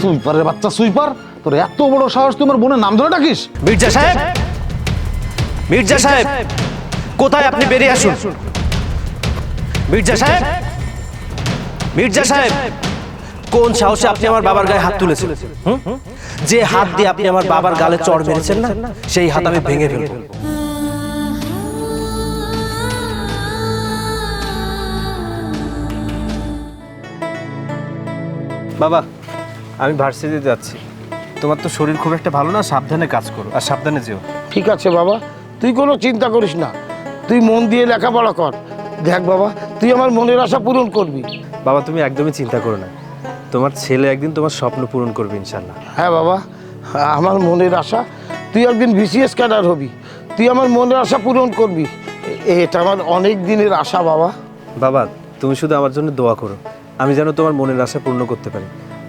সুইপারের বাচ্চা সুইপার, তোর এত বড় সাহস তোমার বোনের নাম ধরে ডাকিস? মির্জা সাহেব, মির্জা সাহেব কোথায়? আপনি বেরিয়ে আসুন। মির্জা সাহেব, মির্জা সাহেব কোন সাহসে আপনি আমার বাবার গায়ে হাত তুলেছেন? যে হাত দিয়ে আপনি আমার বাবার গালে চড় মেরেছেন না, সেই হাত আমি ভেঙে ফেলবো। বাবা, আমি ভার্সিটিতে যাচ্ছি। তোমার তো শরীর খুব একটা ভালো না, সাবধানে কাজ করো আর সাবধানে যেও। ঠিক আছে বাবা, তুই কোনো চিন্তা করিস না, তুই মন দিয়ে লেখাপড়া কর। দেখ বাবা, তুই আমার মনের আশা পূরণ করবি। বাবা তুমি একদমই চিন্তা করো না, তোমার ছেলে একদিন তোমার স্বপ্ন পূরণ করবে ইনশাল্লাহ। হ্যাঁ বাবা, আমার মনের আশা তুই একদিন বিসিএস ক্যাডার হবি, তুই আমার মনের আশা পূরণ করবি, এটা আমার অনেক দিনের আশা বাবা। বাবা তুমি শুধু আমার জন্য দোয়া করো, আমি যেন তোমার মনের আশা পূর্ণ করতে পারি,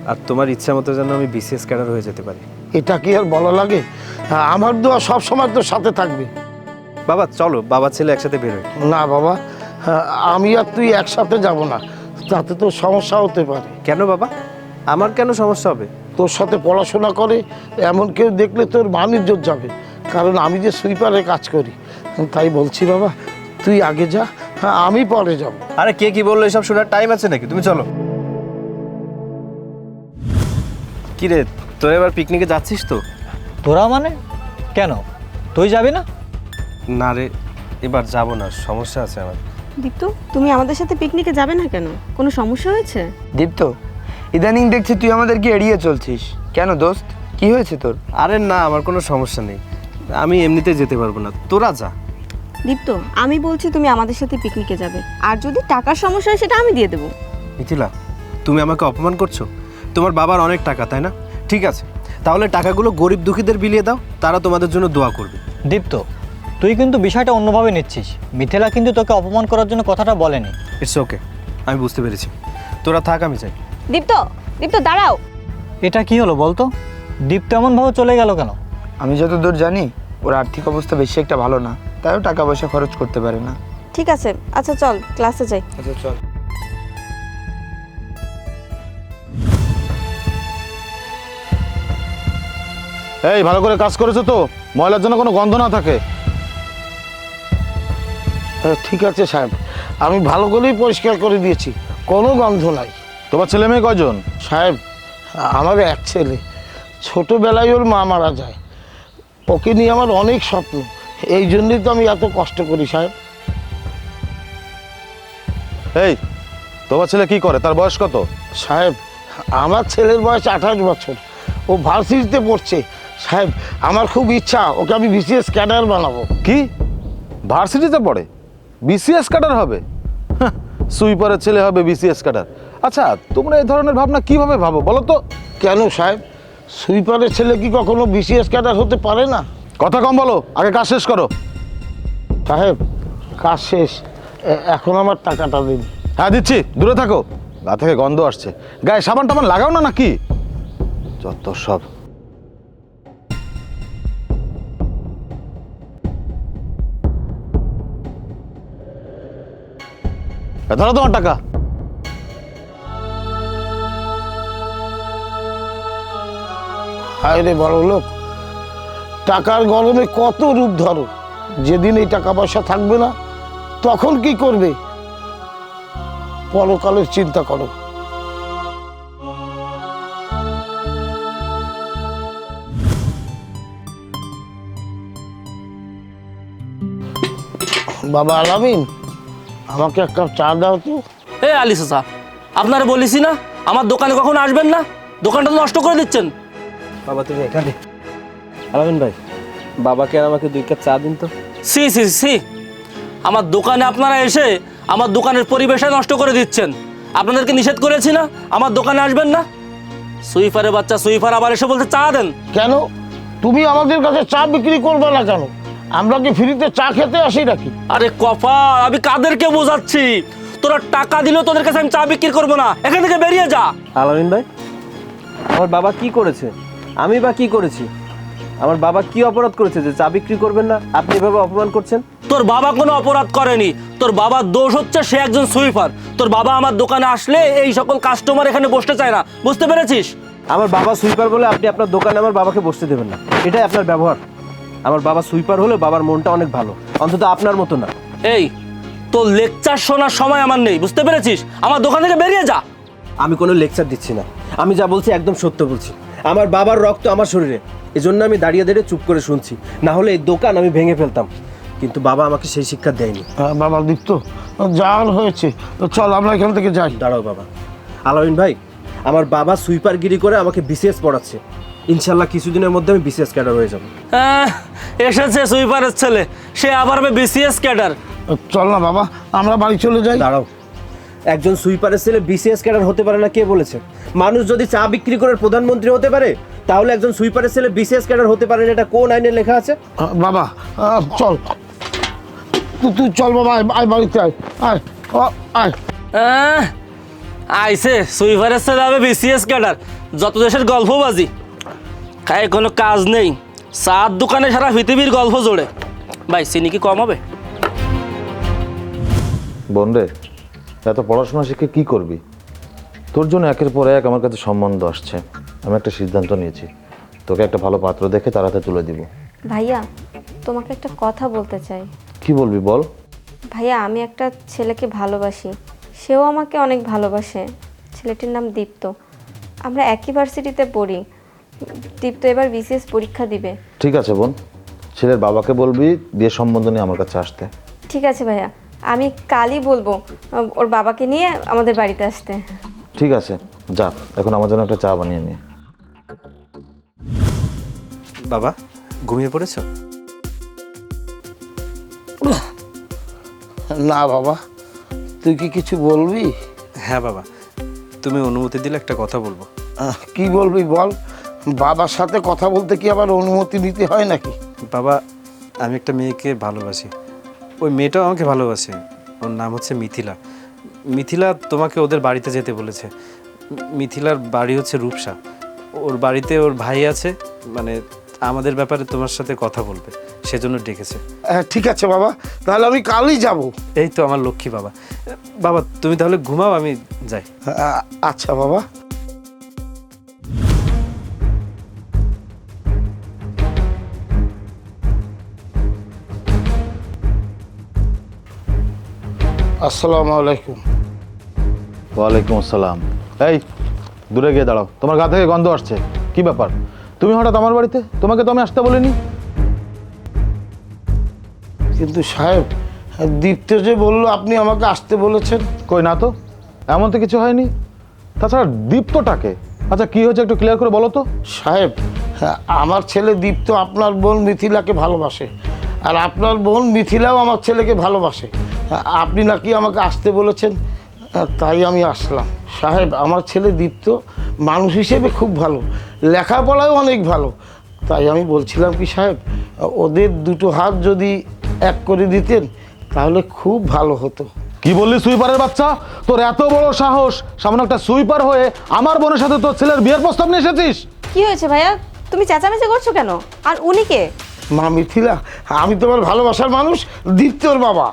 আর তোমার ইচ্ছা মতো যেন আমি বিসিএস ক্যাডার হয়ে যেতে পারি। এটা কি আর বলা লাগে? আমার দোয়া সব সময় তোর সাথে থাকবে। বাবা চলো, বাবা ছেলে একসাথে বেরোয়। না বাবা, আমি আর তুই একসাথে যাব না, তাতে তোর সমস্যা হতে পারে। কেন বাবা, আমার কেন সমস্যা হবে? তোর সাথে পড়াশোনা করে এমন কেউ দেখলে তোর মান ইজ্জত যাবে, কারণ আমি যে সুইপারে কাজ করি। তাই বলছি বাবা, তুই আগে যা, আমি পরে যাব। আরে কে কি বললো, এসব শোনার টাইম আছে নাকি? তুমি চলো। কি রে, তোর এবার পিকনিকে যাচ্ছিস তো? তোরা মানে কেন, তুই যাবি না? না রে, এবার যাব না, সমস্যা আছে আমার। দীপ্ত, তুমি আমাদের সাথে পিকনিকে যাবে না কেন? কোনো সমস্যা হয়েছে? দীপ্ত, ইদানিং দেখছি তুই আমাদেরকে এড়িয়ে চলছিস কেন দোস্ত? কি হয়েছে তোর? আরে না, আমার কোনো সমস্যা নেই, আমি এমনিতে যেতে পারবো না, তোরা যা। দীপ্ত, আমি বলছি তুমি আমাদের সাথে পিকনিকে যাবে, আর যদি টাকার সমস্যা হয় সেটা আমি দিয়ে দেবো। মিথিলা, তুমি আমাকে অপমান করছো? তোমার বাবার অনেক টাকা, তাই না? ঠিক আছে, তাহলে টাকাগুলো গরিব দুঃখীদের বিলিয়ে দাও, তারা তোমাদের জন্য দোয়া করবে। দীপ্ত, তুই কিন্তু বিষয়টা অন্যভাবে নিচ্ছিস। মিথিলা কিন্তু তোকে অপমান করার জন্য কথাটা বলেনি। ইটস ওকে, আমি বুঝতে পেরেছি, তোরা থাক, আমি চাই। দীপ্ত, দীপ্ত দাঁড়াও। এটা কি হলো বলতো? দীপ্ত এমনভাবে চলে গেল কেন? আমি যতদূর জানি ওর আর্থিক অবস্থা বেশি একটা ভালো না, তাইও টাকা পয়সা খরচ করতে পারে না। ঠিক আছে, আচ্ছা চল ক্লাসে যাই। আচ্ছা চল। এই ভালো করে কাজ করেছো তো, ময়লার জন্য কোনো গন্ধ না থাকে। ঠিক আছে সাহেব, আমি ভালো করেই পরিষ্কার করে দিয়েছি, কোনো গন্ধ নাই। তোমার ছেলে মেয়ে কয়জন? সাহেব, আমার এক ছেলে, ছোটোবেলায় ওর মা মারা যায়, ওকে নিয়ে আমার অনেক স্বপ্ন, এই জন্যই তো আমি এত কষ্ট করি সাহেব। এই তোমার ছেলে কি করে, তার বয়স কত? সাহেব, আমার ছেলের বয়স 28 বছর, ও ভার্সিটিতে পড়ছে। সাহেব, আমার খুব ইচ্ছা ওকে আমি বিসিএস ক্যাডার বানাবো। কি, ভার্সিটিতে পড়ে বিসিএস ক্যাডার হবে? সুইপারের ছেলে হবে বিসিএস ক্যাডার? আচ্ছা, তোমরা এই ধরনের ভাবনা কিভাবে ভাবো বলো তো? কেন সাহেব, সুইপারের ছেলে কি কখনো বিসিএস ক্যাডার হতে পারে না? কথা কম বলো, আগে কাজ শেষ করো। সাহেব, কাজ শেষ, এখন আমার টাকাটা দিন। হ্যাঁ দিচ্ছি, দূরে থাকো, গা থেকে গন্ধ আসছে। গায়ে সাবান টাবান লাগাও না নাকি? যত সব। ধরো তোমার টাকা। হায় রে বড় লোক, টাকার গরমে কত রূপ ধরো, যেদিন এই টাকা পয়সা থাকবে না তখন কি করবে? পরকালের চিন্তা করো। বাবা আলামিন, আমাকে এক কাপ চা দাও তো। এ আলী চাচা, আপনারা বলেছি না আমার দোকানে কখনো আসবেন না, দোকানটা তো নষ্ট করে দিচ্ছেন। বাবা তুমি এখানে? আলামিন ভাই, বাবাকে আর আমাকে 2 কাপ চা দিন তো। সি সি সি, আমার দোকানে আপনারা এসে আমার দোকানের পরিবেশটা নষ্ট করে দিচ্ছেন। আপনাদেরকে নিষেধ করেছি না আমার দোকানে আসবেন না? সুইপারের বাচ্চা সুইপার আবার এসে বলতে চা দেন। কেন তুমি আমাদের কাছে চা বিক্রি করবে না কেন? আমরা কি ফ্রিতে চা খেতে আসি নাকি? আরে কপাল, আমি কাদেরকে বোঝাচ্ছি? তোরা টাকা দিলেও তোদের কাছে আমি চা বিক্রি করবো না, এখান থেকে বেরিয়ে যা। আলামিন ভাই, আমার বাবা কি করেছে? আমি বা কি করেছি? আমার বাবা কি অপরাধ করেছে যে চা বিক্রি করবেন না? আপনি এভাবে অপমান করছেন। তোর বাবা কোনো অপরাধ করেনি, তোর বাবার দোষ হচ্ছে সে একজন সুইপার। তোর বাবা আমার দোকানে আসলে এই সকল কাস্টমার এখানে বসতে চায় না, বুঝতে পেরেছিস? আমার বাবা সুইপার বলে আপনি আপনার দোকানে আমার বাবাকে বসতে দেবেন না, এটাই আপনার ব্যবহার। আমার বাবা সুইপার হলে বাবার মনটা অনেক ভালো, অন্তত আপনার মতো না। এই তোর লেকচার শোনার সময় আমার নেই, বুঝতে পেরেছিস? আমার দোকান থেকে বেরিয়ে যা। আমি কোনো লেকচার দিচ্ছি না, আমি যা বলছি একদম সত্য বলছি। আমার বাবার রক্ত আমার শরীরে, এজন্য আমি দাঁড়িয়ে দাঁড়িয়ে চুপ করে শুনছি, না হলে এই দোকান আমি ভেঙে ফেলতাম। কিন্তু বাবা আমাকে সেই শিক্ষা দেয়নি। বাবা দীপ্ত, যা হয়েছে চল আমরা এখান থেকে যাই। দাঁড়াও বাবা। আলামিন ভাই, আমার বাবা সুইপারগিরি করে আমাকে বিসিএস পড়াচ্ছে, ইনশাল্লাহ কিছুদিনের মধ্যে আমি বিসিএস ক্যাডার হয়ে যাব। এসেছে সুইপারের ছেলে, সে আবার বিসিএস ক্যাডার। চল না বাবা, আমরা বাড়ি চলে যাই। দাঁড়াও, একজন সুইপারের ছেলে বিসিএস ক্যাডার হতে পারে না কে বলেছে? মানুষ যদি চা বিক্রি করে প্রধানমন্ত্রী হতে পারে, তাহলে একজন সুইপারের ছেলে বিসিএস ক্যাডার হতে পারে না, এটা কোন আইনে লেখা আছে? বাবা চল, তুই চল বাবা, আয় বাড়িতে আয়, আয় আয়। আইসে সুইপারের ছেলে হবে বিসিএস ক্যাডার, যত দেশের গল্পবাজি, খায় কোনো কাজ নেই, চার দোকানে সারা পৃথিবীর গল্প জোড়ে। ভাই চিনি কি কম হবে? বোন রে, এত পড়াশোনা শিখে কি করবি? তোর জন্য একের পর এক আমার কাছে সম্বন্ধ আসছে। আমি একটা সিদ্ধান্ত নিয়েছি, তোকে একটা ভালো পাত্র দেখে তার হাতে তুলে দিব। ভাইয়া, তোমাকে একটা কথা বলতে চাই। কি বলবি বল। ভাইয়া, আমি একটা ছেলেকে ভালোবাসি, সেও আমাকে অনেক ভালোবাসে। ছেলেটির নাম দীপ্ত, আমরা একই ভার্সিটিতে পড়ি। দীপ্ত এবার বিসিএস পরীক্ষা দিবে। ঠিক আছে বোন, ছেলের বাবাকে বলবি বিয়ে সম্বন্ধ নিয়ে আমার কাছে আসতে। ঠিক আছে ভাইয়া, আমি কালই বলবো ওর বাবাকে নিয়ে আমাদের বাড়িতে আসতে। ঠিক আছে, যা এখন আমার জন্য একটা চা বানিয়ে নিয়ে। বাবা, ঘুমিয়ে পড়েছ? না বাবা, তুই কি কিছু বলবি? হ্যাঁ বাবা, তুমি অনুমতি দিলে একটা কথা বলবো। কি বলবি বল। বাবার সাথে কথা বলতে কি আবার অনুমতি নিতে হয় নাকি? বাবা, আমি একটা মেয়েকে ভালোবাসি, ওই মেয়েটাও আমাকে ভালোবাসে। ওর নাম হচ্ছে মিথিলা। মিথিলা তোমাকে ওদের বাড়িতে যেতে বলেছে। মিথিলার বাড়ি হচ্ছে রূপসা। ওর বাড়িতে ওর ভাই আছে, মানে আমাদের ব্যাপারে তোমার সাথে কথা বলবে, সেজন্য ডেকেছে। ঠিক আছে বাবা, তাহলে আমি কালই যাব। এই তো আমার লক্ষ্মী বাবা। বাবা তুমি তাহলে ঘুমাও, আমি যাই। আচ্ছা বাবা। আসসালামু আলাইকুম। ওয়ালাইকুম আসসালাম। এই দূরে গিয়ে দাঁড়াও, তোমার গা থেকে গন্ধ আসছে, কি ব্যাপার? তুমি হঠাৎ আমার বাড়িতে? তোমাকে তো আমি আসতে বলিনি। কিন্তু সাহেব, দীপ্ত যে বললো আপনি আমাকে আসতে বলেছেন। কই না তো, এমন তো কিছু হয়নি। তাছাড়া দীপ্তটাকে, আচ্ছা কি হয়েছে একটু ক্লিয়ার করে বলো তো। সাহেব, আমার ছেলে দীপ্ত আপনার বোন মিথিলাকে ভালোবাসে, আর আপনার বোন মিথিলাও আমার ছেলেকে ভালোবাসে। আপনি নাকি আমাকে আসতে বলেছেন, তাই আমি আসলাম। সাহেব, আমার ছেলে দীপ্ত মানুষ হিসেবে খুব ভালো, লেখাপড়াও অনেক ভালো। তাই আমি বলছিলাম কি সাহেব, ওদের দুটো হাত যদি এক করে দিতেন তাহলে খুব ভালো হতো। কি বললি সুইপারের বাচ্চা? তোর এত বড় সাহস, সামনে একটা সুইপার হয়ে আমার বোনের সাথে তোর ছেলের বিয়ের প্রস্তাব নিয়ে এসেছিস? কি হয়েছে ভাইয়া, তুমি চেঁচামেচি করছো কেন? আর উনি কে? মা মিথিলা, আমি তোমার ভালোবাসার মানুষ, দীপ্তর বাবা।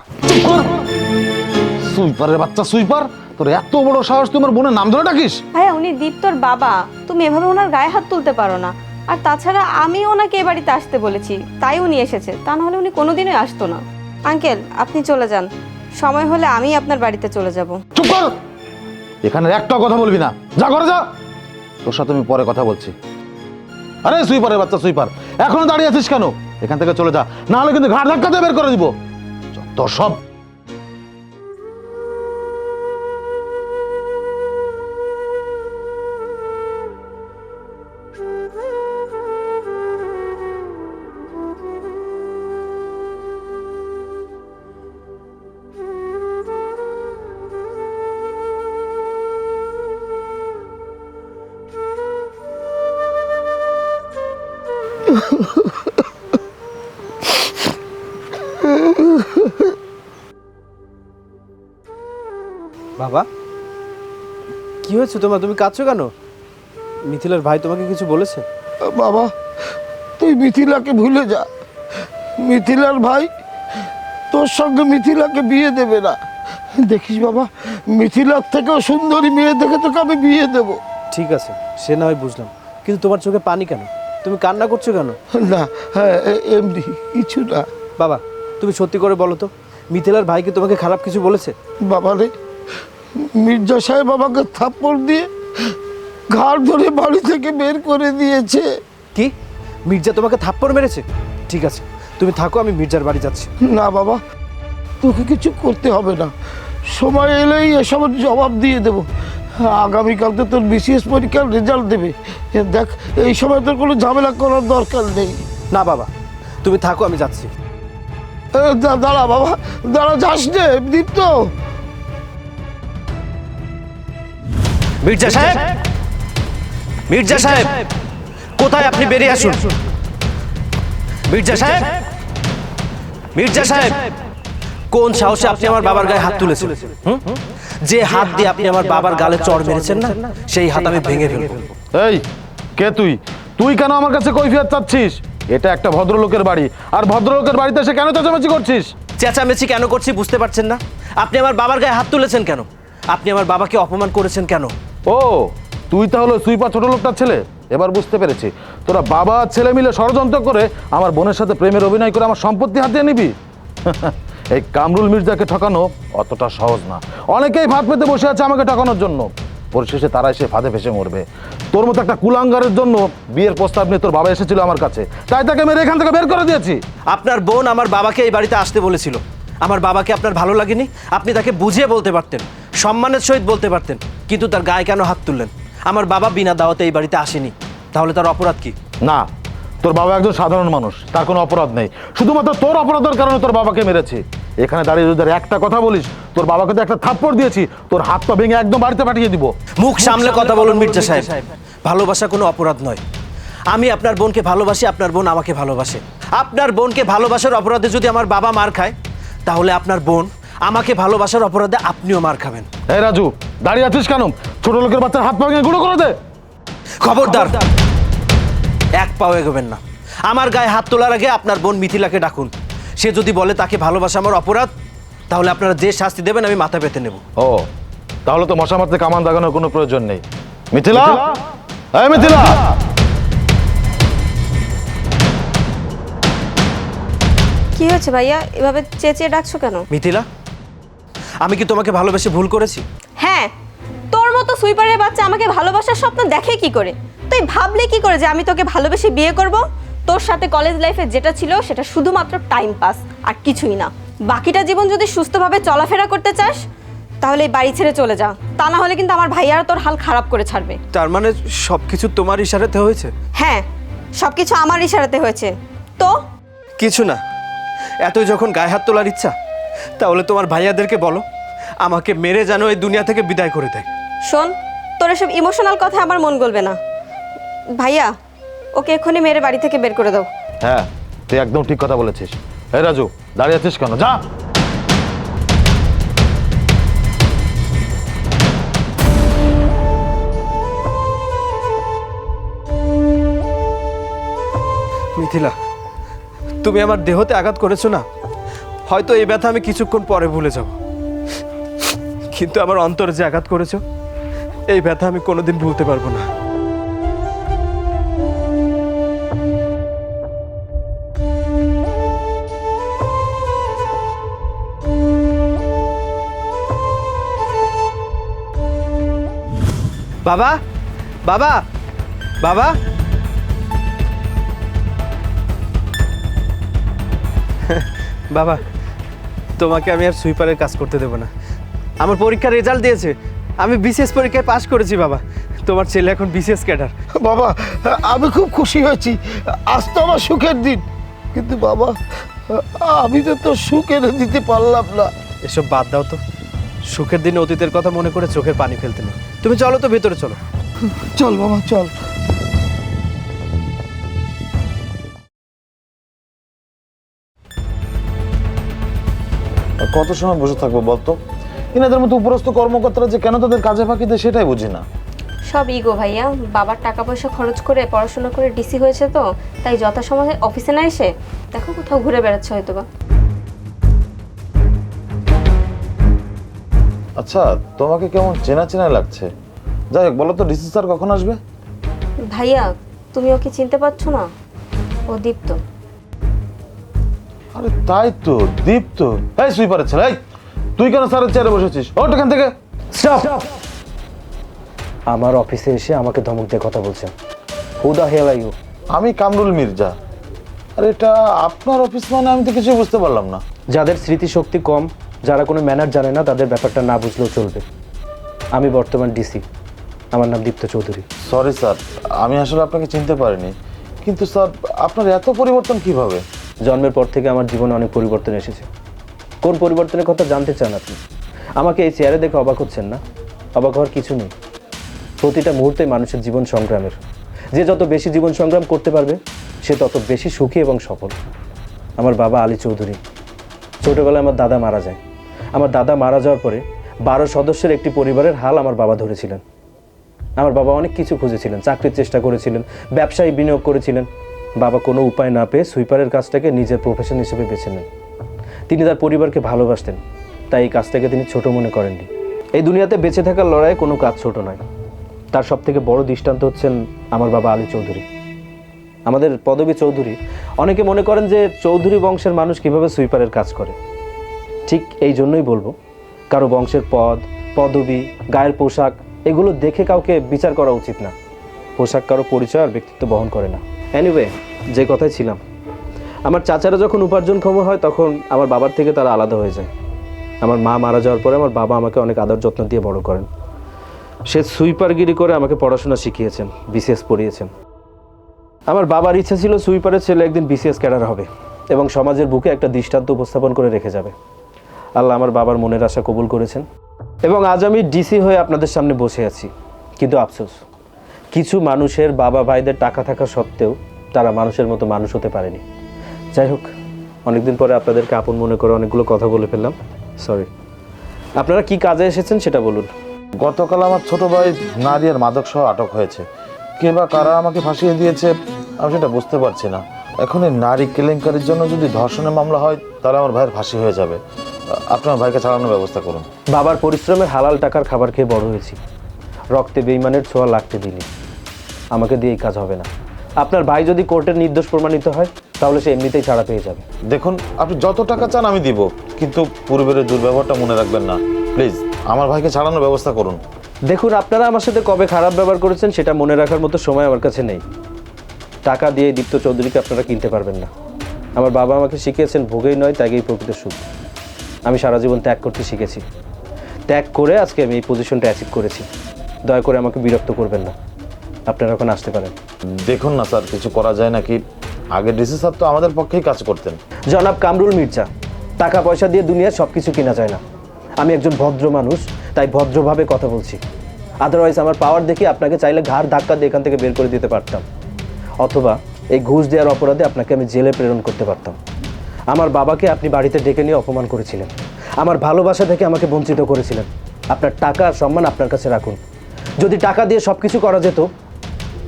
সুইপারের বাচ্চা সুইপার, তোর এত বড় সাহস তুই আমার বোনের নাম ধরে ডাকিস? ভাইয়া, উনি দীপ্তর বাবা, তুমি এভাবে ওনার গায়ে হাত তুলতে পারো না। আর তাছাড়া আমি ওনাকে এ বাড়িতে আসতে বলেছি, তাই উনি এসেছে, তা নাহলে উনি কোনোদিনই আসতো না। আঙ্কেল, আপনি চলে যান, সময় হলে আমি আপনার বাড়িতে চলে যাব। চুপ কর, এখানে একটা কথা বলবি না, যা ঘরে যা, তোর সাথে আমি পরে কথা বলছি। আরে সুইপারের বাচ্চা সুইপার, এখনো দাঁড়িয়ে আছিস কেন? এখান থেকে চলে যা, না হলে কিন্তু ঘাড় ধাক্কাতে বের করে দিব। যত সব। বাবা, কি হয়েছে তোমার? তুমি কাঁদছো কেন? মিথিলার ভাই তোমাকে কিছু বলেছে? বাবা, তুই মিথিলাকে ভুলে যা। মিথিলার ভাই তোর সঙ্গে মিথিলাকে বিয়ে দেবে না। দেখিস বাবা, মিথিলার থেকেও সুন্দরী মেয়ে দেখে তোকে আমি বিয়ে দেব। ঠিক আছে, সে না হয় বুঝলাম, কিন্তু তোমার চোখে পানি কেন? তুমি কান্না করছো কেন? না, এমনি কিছু না। বাবা, তুমি সত্যি করে বলো তো, মিথিলার ভাই কি তোমাকে খারাপ কিছু বলেছে? বাবা রে, মির্জা সাহেব আমাকে থাপ্পড় দিয়ে ঘাড় ধরে বাড়ি থেকে বের করে দিয়েছে। কি, মির্জা তোমাকে থাপ্পড় মেরেছে? ঠিক আছে, তুমি থাকো, আমি মির্জার বাড়ি যাচ্ছি। না বাবা, তোকে কিছু করতে হবে না, সময় এলেই এসবের জবাব দিয়ে দেবো। আগামীকালকে তোর বিসিএস পরীক্ষার রেজাল্ট দেবে, দেখ এই সময় তোর কোনো ঝামেলা করার দরকার নেই। না বাবা, তুমি থাকো, আমি যাচ্ছি। দাঁড়া বাবা, দাঁড়া, যাস নে দীপ্ত। মির্জা সাহেব, মির্জা সাহেব, কোথায় আপনি? বেরিয়ে আসুন। মির্জা সাহেব, মির্জা সাহেব, কোন সাহসে আপনি আমার বাবার গায়ে হাত তুলেছেন? যে হাত দিয়ে আপনি আমার বাবার গালে চড় মেরেছেন না, সেই হাত আমি ভেঙে ফেলবো। এই, কে তুই? তুই কেন আমার কাছে কৈফিয়ত চাচ্ছিস? এটা একটা ভদ্রলোকের বাড়ি, আর ভদ্রলোকের বাড়িতে এসে কেন চেঁচামেচি করছিস? চেঁচামেচি কেন করছি বুঝতে পারছেন না? আপনি আমার বাবার গায়ে হাত তুলেছেন কেন? আপনি আমার বাবাকে অপমান করেছেন কেন? ও, তুই তাহলে সুইপার ছোট লোকটার ছেলে? এবার বুঝতে পেরেছি, তোরা বাবা আর ছেলে মিলে ষড়যন্ত্র করে আমার বোনের সাথে প্রেমের অভিনয় করে আমার সম্পত্তি হাতিয়ে নিবি। এই কামরুল মির্জাকে ঠকানো অতটা সহজ না। অনেকেই ফাঁদ পেতে বসে আছে আমাকে ঠকানোর জন্য, পরিশেষে তারা এসে ফাঁদে ফেসে মরবে। তোর মতো একটা কুলাঙ্গারের জন্য বিয়ের প্রস্তাব নিয়ে তোর বাবা এসেছিল আমার কাছে, তাই তাকে মেরে এখান থেকে বের করে দিয়েছি। আপনার বোন আমার বাবাকে এই বাড়িতে আসতে বলেছিল। আমার বাবাকে আপনার ভালো লাগেনি? আপনি তাকে বুঝিয়ে বলতে পারতেন, সম্মানের সহিত বলতে পারতেন, কিন্তু তার গায়ে কেন হাত তুললেন? আমার বাবা বিনা দাওয়াতে এই বাড়িতে আসেনি, তাহলে তার অপরাধ কি? না, তোর বাবা একজন সাধারণ মানুষ, তার কোনো অপরাধ নেই। শুধুমাত্র তোর অপরাধের কারণে তোর বাবাকে মেরেছি। এখানে দাঁড়িয়ে যদি একটা কথা বলিস, তোর বাবাকে তো একটা থাপ্পড় দিয়েছি, তোর হাত পা ভেঙে একদম বাড়িতে পাঠিয়ে দিব। মুখ সামলে কথা বলুন মির্জা সাহেব। ভালোবাসা কোনো অপরাধ নয়। আমি আপনার বোনকে ভালোবাসি, আপনার বোন আমাকে ভালোবাসে। আপনার বোনকে ভালোবাসার অপরাধে যদি আমার বাবা মার খায়, তাহলে আপনার বোন আমাকে ভালোবাসার অপরাধে আপনিও মার খাবেন। এই রাজু, দাঁড়িয়ে আছিস কেন? ছোট লোকের বাচ্চার হাত পা ভেঙে গুঁড়ো করে দে। খবরদার, এক পাও এগোবেন না। আমার গায়ে হাত তোলার আগে আপনার বোন মিথিলাকে ডাকুন। সে যদি বলে তাকে ভালোবাসা আমার অপরাধ, তাহলে আপনারা যে শাস্তি দেবেন আমি মাথা পেতে নেব। ও, তাহলে তো মশা মারতে কামান দাগানোর কোনো প্রয়োজন নেই। মিথিলা, এই মিথিলা, কি হয়েছে ভাইয়া, এভাবে চেঁচিয়ে ডাকছো কেন? মিথিলা, আমি কি তোমাকে ভালোবেসে ভুল করেছি? হ্যাঁ, তোর মতো সুইপারের বাচ্চা আমাকে ভালোবাসার স্বপ্ন দেখে কি করে? তুই ভাবলে কি করে যে আমি তোকে ভালোবেসে বিয়ে করব? তোর সাথে কলেজ লাইফে যেটা ছিল সেটা শুধুমাত্র টাইম পাস আর কিছুই না। বাকিটা জীবন যদি সুস্থভাবে চলাফেরা করতে চাস, তাহলে এই বাড়ি ছেড়ে চলে যা। তা না হলে কিন্তু আমার ভাইয়ারা তোর হাল খারাপ করে ছাড়বে। তার মানে সব কিছু তোমার ইশারাতে হয়েছে? হ্যাঁ, সব কিছু আমার ইশারাতে হয়েছে। তো কিছু না, এতই যখন গায়ে হাত তোলার ইচ্ছা, তাহলে তোমার ভাইয়াদেরকে বলো আমাকে মেরে যেন এই দুনিয়া থেকে বিদায় করে দেয়। শোন, তোর এসব ইমোশনাল কথা আমার মন গলবে না। ভাইয়া, ওকে এক্ষুনি মেরে বাড়ি থেকে বের করে দাও। হ্যাঁ, তুই একদম ঠিক কথা বলেছিস। এই রাজু, দাঁড়িয়ে আছিস কেন? যা। মিথিলা, তুমি আমার দেহতে আঘাত করেছো না, হয়তো এই ব্যথা আমি কিছুক্ষণ পরে ভুলে যাব, কিন্তু আমার অন্তরে যে আঘাত করেছো, এই ব্যথা আমি কোনোদিন ভুলতে পারবো না। বাবা, বাবা, বাবা, বাবা, তোমাকে আমি আর সুইপারের কাজ করতে দেবো না। আমার পরীক্ষার রেজাল্ট দিয়েছে, আমি বিসিএস পরীক্ষায় পাশ করেছি। বাবা, তোমার ছেলে এখন বিসিএস ক্যাডার। বাবা, আমি খুব খুশি হয়েছি, আজ তো আমার সুখের দিন, কিন্তু বাবা আমি তো তোর সুখ এনে দিতে পারলাম না। এসব বাদ দাও তো, সুখের দিনে অতীতের কথা মনে করে চোখের পানি ফেলতে নেই। তুমি চলো তো, ভেতরে চলো। চল বাবা, চল। আর কত সময় বসে থাকবো বলতো? এনাদের মতো উপরস্থ কর্মকর্তারা যে কেন তাদের কাজে ফাঁকি দেয় সেটাই বুঝি না। সব ইগো ভাইয়া। বাবার টাকা পয়সা খরচ করে পড়াশোনা করে ডিসি হয়েছে, তো তাই যথাসময়ে অফিসে না এসে দেখো কোথাও ঘুরে বেড়াচ্ছে হয়তো বা। আচ্ছা, তোমাকে কেমন চেনা চেনা লাগছে। যাই হোক, বলো তো ডিসি স্যার কখন আসবে? ভাইয়া, তুমি ওকে চিনতে পারছো না? ও দীপ্ত। আরে তাই তো, দীপ্ত। এই সুইপারের ছেলে, এই তুই কেন স্যারের চেয়ারে বসেছিস? ওঠ এখান থেকে। স্টপ! আমার অফিসে এসে আমাকে ধমক দিয়ে কথা বলছেন। Who the hell are you? আমি কামরুল মির্জা। আর এটা আপনার অফিস মানে? আমি তো কিছু বুঝতে পারলাম না। যাদের স্মৃতিশক্তি কম, যারা কোনো ম্যানার জানে না, তাদের ব্যাপারটা না বুঝলেও চলবে। আমি বর্তমান ডিসি, আমার নাম দীপ্ত চৌধুরী। সরি স্যার, আমি আসলে আপনাকে চিনতে পারিনি। কিন্তু স্যার, আপনার এত পরিবর্তন কিভাবে? জন্মের পর থেকে আমার জীবনে অনেক পরিবর্তন এসেছে। কোন পরিবর্তনের কথা জানতে চান আপনি? আমাকে এই চেয়ারে দেখে অবাক হচ্ছেন না? অবাক হওয়ার কিছু নেই। প্রতিটা মুহূর্তে মানুষের জীবন সংগ্রামের। যে যত বেশি জীবন সংগ্রাম করতে পারবে, সে তত বেশি সুখী এবং সফল। আমার বাবা আলী চৌধুরী। ছোটোবেলায় আমার দাদা মারা যায়। আমার দাদা মারা যাওয়ার পরে 12 সদস্যের একটি পরিবারের হাল আমার বাবা ধরেছিলেন। আমার বাবা অনেক কিছু খুঁজেছিলেন, চাকরির চেষ্টা করেছিলেন, ব্যবসায় বিনিয়োগ করেছিলেন। বাবা কোনো উপায় না পেয়ে সুইপারের কাজটাকে নিজের প্রফেশন হিসেবে বেছে নেন। তিনি তার পরিবারকে ভালোবাসতেন, তাই এই কাজটাকে তিনি ছোট মনে করেননি। এই দুনিয়াতে বেঁচে থাকার লড়াইয়ে কোনো কাজ ছোট নয়। তার সবথেকে বড় দৃষ্টান্ত হচ্ছেন আমার বাবা আলী চৌধুরী। আমাদের পদবী চৌধুরী। অনেকে মনে করেন যে চৌধুরী বংশের মানুষ কিভাবে সুইপারের কাজ করে। ঠিক এই জন্যই বলবো, কারো বংশের পদ, পদবী, গায়ের পোশাক এগুলো দেখে কাউকে বিচার করা উচিত না। পোশাক কারো পরিচয় আর ব্যক্তিত্ব বহন করে না। এনিওয়ে, যে কথায় ছিলাম, আমার চাচারা যখন উপার্জনক্ষম হয় তখন আমার বাবার থেকে তারা আলাদা হয়ে যায়। আমার মা মারা যাওয়ার পরে আমার বাবা আমাকে অনেক আদর যত্ন দিয়ে বড় করেন। সে সুইপারগিরি করে আমাকে পড়াশোনা শিখিয়েছেন, বিসিএস পড়িয়েছেন। আমার বাবার ইচ্ছা ছিল সুইপারের ছেলে একদিন বিসিএস ক্যাডার হবে এবং সমাজের বুকে একটা দৃষ্টান্ত উপস্থাপন করে রেখে যাবে। আল্লাহ আমার বাবার মনের আশা কবুল করেছেন এবং আজ আমি ডিসি হয়ে আপনাদের সামনে বসে আছি। কিন্তু আফসোস, কিছু মানুষের বাবা ভাইদের টাকা থাকা সত্ত্বেও তারা মানুষের মতো মানুষ হতে পারেনি। যাই হোক, অনেকদিন পরে আপনাদেরকে আপন মনে করে অনেকগুলো কথা বলে ফেললাম, সরি। আপনারা কি কাজে এসেছেন সেটা বলুন। গতকাল আমার ছোট ভাই নারী আর মাদক সহ আটক হয়েছে। কে বা কারা আমাকে ফাঁসিয়ে দিয়েছে আমি সেটা বুঝতে পারছি না। এখন এই নারী কেলেঙ্কারির জন্য যদি ধর্ষণের মামলা হয় তাহলে আমার ভাইয়ের ফাঁসি হয়ে যাবে। আপনার ভাইকে ছাড়ানোর ব্যবস্থা করুন। বাবার পরিশ্রমের হালাল টাকার খাবার খেয়ে বড় হয়েছি, রক্তে বেইমানের ছোঁয়া লাগতে দিলি। আমাকে দিয়ে এই কাজ হবে না। আপনার ভাই যদি কোর্টের নির্দোষ প্রমাণিত হয় তাহলে সে এমনিতেই ছাড়া পেয়ে যাবে। দেখুন, আপনি যত টাকা চান আমি দিব, কিন্তু পূর্বের দুর্ব্যবহারটা মনে রাখবেন না প্লিজ। আমার ভাইকে ছাড়ানোর ব্যবস্থা করুন। দেখুন, আপনারা আমার সাথে কবে খারাপ ব্যবহার করেছেন সেটা মনে রাখার মতো সময় আমার কাছে নেই। টাকা দিয়ে দীপ্ত চৌধুরীকে আপনারা কিনতে পারবেন না। আমার বাবা আমাকে শিখিয়েছেন ভোগেই নয় ত্যাগেই প্রকৃত সুখ। আমি সারা জীবন ত্যাগ করতে শিখেছি। ত্যাগ করে আজকে আমি এই পজিশনটা অ্যাচিভ করেছি। দয়া করে আমাকে বিরক্ত করবেন না। আপনারা এখন আসতে পারেন। দেখুন না স্যার, কিছু করা যায় নাকি? আগে ডিসি স্যার তো আমাদের পক্ষেই কাজ করতেন। জনাব কামরুল মির্জা, টাকা পয়সা দিয়ে দুনিয়ার সব কিছু কেনা যায় না। আমি একজন ভদ্র মানুষ, তাই ভদ্রভাবে কথা বলছি। আদারওয়াইজ আমার পাওয়ার দেখে আপনাকে চাইলে ঘাড় ধাক্কা দিয়ে এখান থেকে বের করে দিতে পারতাম, অথবা এই ঘুষ দেওয়ার অপরাধে আপনাকে আমি জেলে প্রেরণ করতে পারতাম। আমার বাবাকে আপনি বাড়িতে ডেকে নিয়ে অপমান করেছিলেন, আমার ভালোবাসা থেকে আমাকে বঞ্চিত করেছিলেন। আপনার টাকা আর সম্মান আপনার কাছে রাখুন। যদি টাকা দিয়ে সব কিছু করা যেত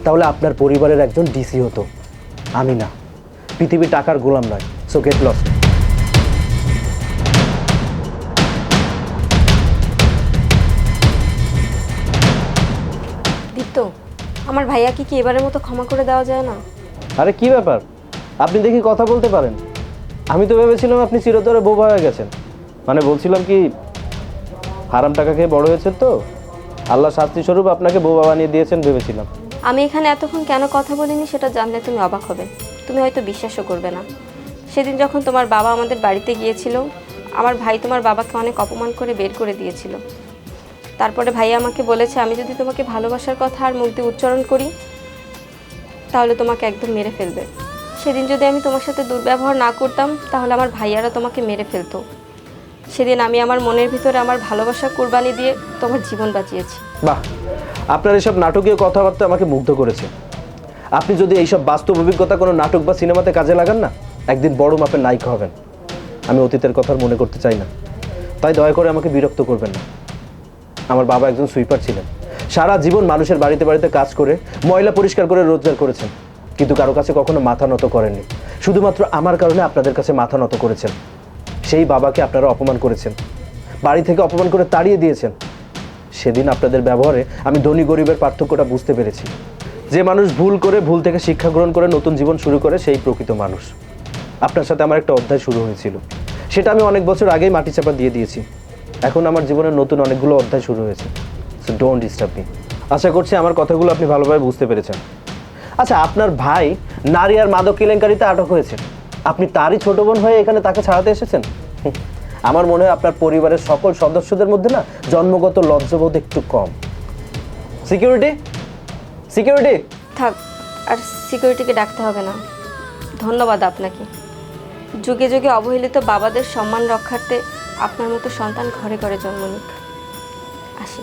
তাহলে আপনার পরিবারের একজন ডিসি হতো, আমি না। পৃথিবী টাকার গোলাম নয়। So get lost. দীপ্ত, আমার ভাইয়াকে কি এবারের মতো ক্ষমা করে দেওয়া যায় না? আরে কি ব্যাপার, আপনি দেখি কথা বলতে পারেন। আমি তো ভেবেছিলাম আপনি চিরতরে বোবা হয়ে গেছেন। মানে বলছিলাম কি, হারাম টাকা খেয়ে বড় হয়েছেন তো আল্লাহ শাস্তি স্বরূপ আপনাকে বোবা বানিয়ে দিয়েছেন ভেবেছিলাম। আমি এখানে এতক্ষণ কেন কথা বলিনি সেটা জানলে তুমি অবাক হবে। তুমি হয়তো বিশ্বাসও করবে না। সেদিন যখন তোমার বাবা আমাদের বাড়িতে গিয়েছিল, আমার ভাই তোমার বাবাকে অনেক অপমান করে বের করে দিয়েছিল। তারপরে ভাই আমাকে বলেছে আমি যদি তোমাকে ভালোবাসার কথা আর মুখ দিয়ে উচ্চারণ করি তাহলে তোমাকে একদম মেরে ফেলবে। সেদিন যদি আমি তোমার সাথে দুর্ব্যবহার না করতাম তাহলে আমার ভাইয়ারা তোমাকে মেরে ফেলতো। সেদিন আমি আমার মনের ভিতরে আমার ভালোবাসা কুরবানি দিয়ে তোমার জীবন বাঁচিয়েছি। বাহ, আপনার এইসব নাটকীয় কথাবার্তা আমাকে মুগ্ধ করেছে। আপনি যদি এইসব বাস্তব অভিজ্ঞতা কোনো নাটক বা সিনেমাতে কাজে লাগান না, একদিন বড় মাপের নায়িকা হবেন। আমি অতীতের কথা মনে করতে চাই না, তাই দয়া করে আমাকে বিরক্ত করবেন না। আমার বাবা একজন সুইপার ছিলেন। সারা জীবন মানুষের বাড়িতে বাড়িতে কাজ করে ময়লা পরিষ্কার করে রোজগার করেছেন, কিন্তু কারো কাছে কখনো মাথা নত করেননি। শুধুমাত্র আমার কারণে আপনাদের কাছে মাথা নত করেছেন। সেই বাবাকে আপনারা অপমান করেছেন, বাড়ি থেকে অপমান করে তাড়িয়ে দিয়েছেন। সেদিন আপনাদের ব্যবহারে আমি ধনী গরিবের পার্থক্যটা বুঝতে পেরেছি। যে মানুষ ভুল করে, ভুল থেকে শিক্ষা গ্রহণ করে নতুন জীবন শুরু করে, সেই প্রকৃত মানুষ। আপনার সাথে আমার একটা অধ্যায় শুরু হয়েছিল, সেটা আমি অনেক বছর আগেই মাটি চাপা দিয়ে দিয়েছি। এখন আমার জীবনের নতুন অনেকগুলো অধ্যায় শুরু হয়েছে। So don't disturb me. আশা করছি আমার কথাগুলো আপনি ভালোভাবে বুঝতে পেরেছেন। আচ্ছা, আপনার ভাই নারী আর মাদক কেলেঙ্কারিতে আটক হয়েছে, আপনি তারই ছোট বোন হয়ে এখানে তাকে ছাড়াতে এসেছেন? আমার মনে হয় আপনার পরিবারের সকল সদস্যদের মধ্যে না জন্মগত লজ্জাবোধ একটু কম। Security, security. থাক, আর সিকিউরিটিকে ডাকতে হবে না। ধন্যবাদ আপনাকে। যুগে যুগে অবহেলিত বাবাদের সম্মান রক্ষার্থে আপনার মতো সন্তান ঘরে ঘরে জন্ম নিক। আসি।